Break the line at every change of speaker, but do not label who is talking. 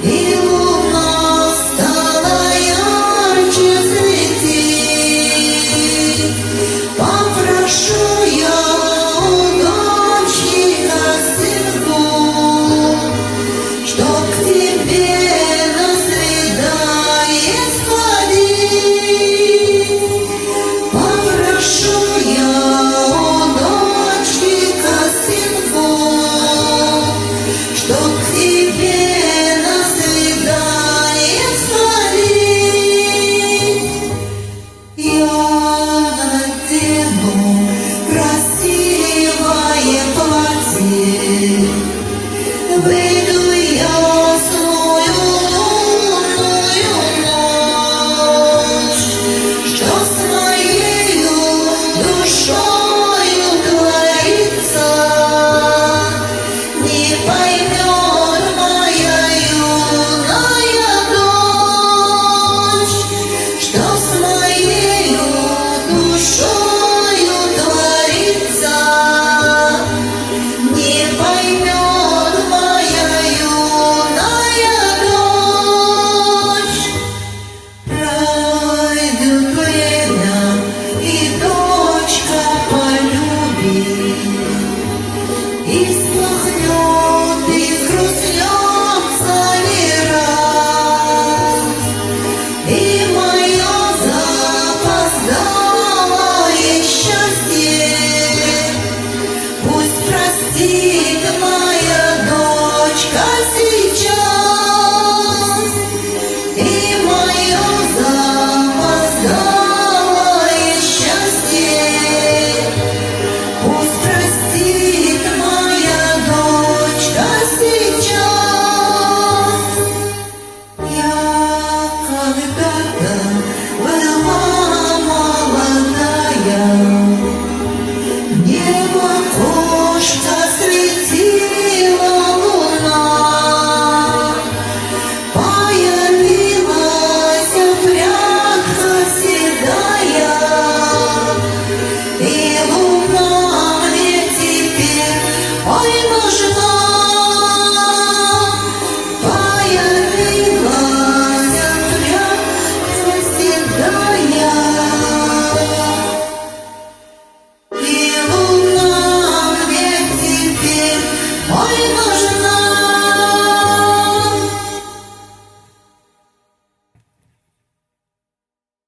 И луна стала ярче светить. Попрошу я у доченька сынку, чтоб к тебе на свидание сходить. Попрошу я у доченька сынку, чтоб к тебе на свидание сходить. Я надену красивое платье, выйду ясную лунную ночь, что с моею душою творится, не поймет моя юная дочь, что с моею душою творится, не поймет моя юная дочь. Пройдет время, и дочка полюбит, и всплакнет, и взгрустнется не раз, и мое запоздалое счастье пусть простит моя дочка сейчас, и мое запоздалое счастье пусть простит моя дочка сейчас. Я когда-то была молодая, мне в окошко светила луна, появилась прядка седая, и луна мне теперь ой нужна. Появилась прядка седая, и луна мне теперь ой нужна.